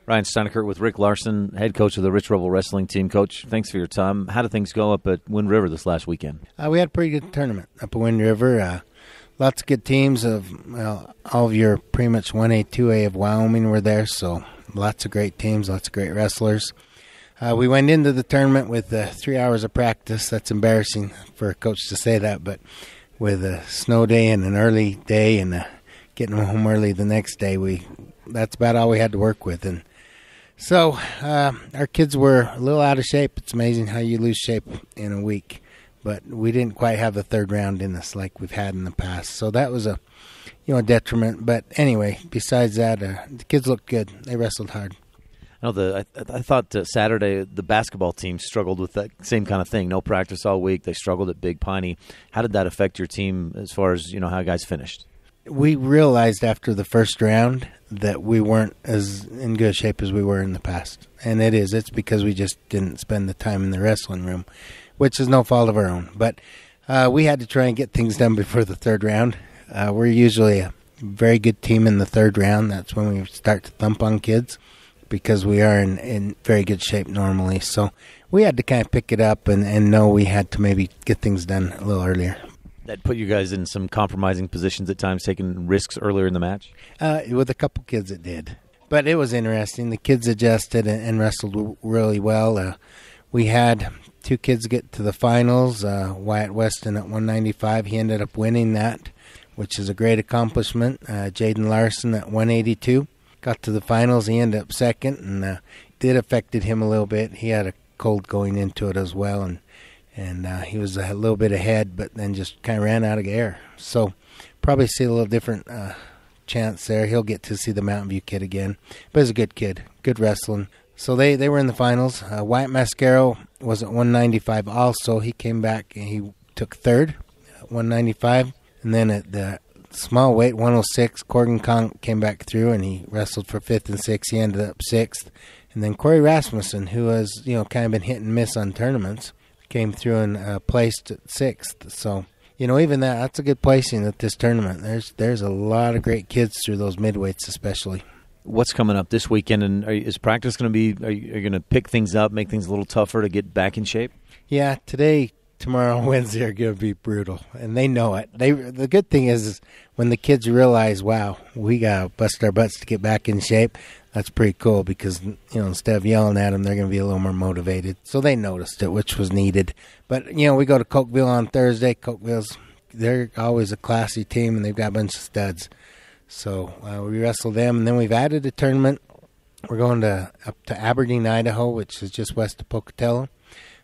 Ryan Steineckert with Rick Larsen, head coach of the Rich Rebel Wrestling Team. Coach, thanks for your time. How did things go up at Wind River this last weekend? We had a pretty good tournament up at Wind River. Lots of good teams all of your pretty much 1A, 2A of Wyoming were there, so lots of great teams, lots of great wrestlers. We went into the tournament with 3 hours of practice. That's embarrassing for a coach to say that, but with a snow day and an early day and getting home early the next day, that's about all we had to work with. And so our kids were a little out of shape. It's amazing how you lose shape in a week. But we didn't quite have the third round in us like we've had in the past. So that was a detriment. But anyway, besides that, the kids looked good. They wrestled hard. I thought Saturday the basketball team struggled with that same kind of thing. No practice all week. They struggled at Big Piney. How did that affect your team as far as how guys finished? We realized after the first round that we weren't as in good shape as we were in the past. And it's because we just didn't spend the time in the wrestling room, which is no fault of our own. But we had to try and get things done before the third round. We're usually a very good team in the third round. That's when we start to thump on kids because we are in very good shape normally. So we had to kind of pick it up and know we had to maybe get things done a little earlier. That put you guys in some compromising positions at times, taking risks earlier in the match? With a couple kids it did. But it was interesting. The kids adjusted and wrestled really well. We had 2 kids get to the finals. Wyatt Weston at 195, he ended up winning that, which is a great accomplishment. Jaden Larsen at 182 got to the finals. He ended up second, and it did affected him a little bit. He had a cold going into it as well, and he was a little bit ahead, but then just kind of ran out of air. So probably see a little different chance there. He'll get to see the Mountain View kid again. But he's a good kid, good wrestling. So they were in the finals. Wyatt Mascaro was at 195 also. He came back and he took third at 195. And then at the small weight, 106, Corgan Conk came back through and he wrestled for 5th and 6th. He ended up 6th. And then Corey Rasmussen, who has kind of been hit and miss on tournaments, came through and placed at 6th. So, even that's a good placing at this tournament. There's a lot of great kids through those midweights especially. What's coming up this weekend, and is practice going to be, are you going to pick things up, make things a little tougher to get back in shape? Yeah, today, tomorrow, Wednesday are going to be brutal, and they know it. The good thing is when the kids realize, wow, we got to bust our butts to get back in shape, that's pretty cool because, instead of yelling at them, they're going to be a little more motivated. So they noticed it, which was needed. But, we go to Cokeville on Thursday. They're always a classy team, and they've got a bunch of studs. So we wrestle them, and then we've added a tournament. We're going up to Aberdeen, Idaho, which is just west of Pocatello.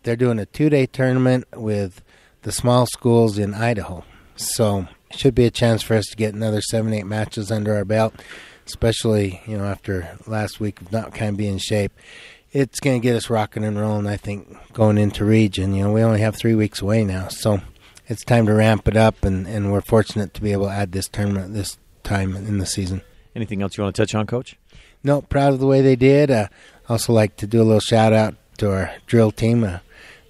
They're doing a 2-day tournament with the small schools in Idaho. So it should be a chance for us to get another 7-8 matches under our belt, especially, after last week of not kind of being in shape. It's going to get us rocking and rolling, I think, going into region. We only have 3 weeks away now, so it's time to ramp it up, and we're fortunate to be able to add this tournament this time in the season. Anything else you want to touch on, Coach? No, proud of the way they did. Also like to do a little shout out to our drill team.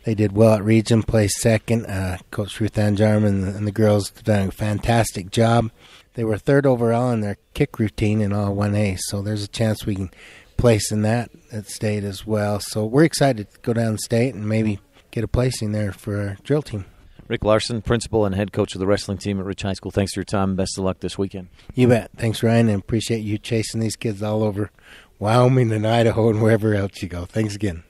They did well at region, placed second. Coach Ruth Ann Jarman and the girls have done a fantastic job. They were third overall in their kick routine in all 1A, so there's a chance we can place in that at state as well. So we're excited to go down state and maybe get a placing there for our drill team. Rick Larsen, principal and head coach of the wrestling team at Rich High School. Thanks for your time. Best of luck this weekend. You bet. Thanks, Ryan, and appreciate you chasing these kids all over Wyoming and Idaho and wherever else you go. Thanks again.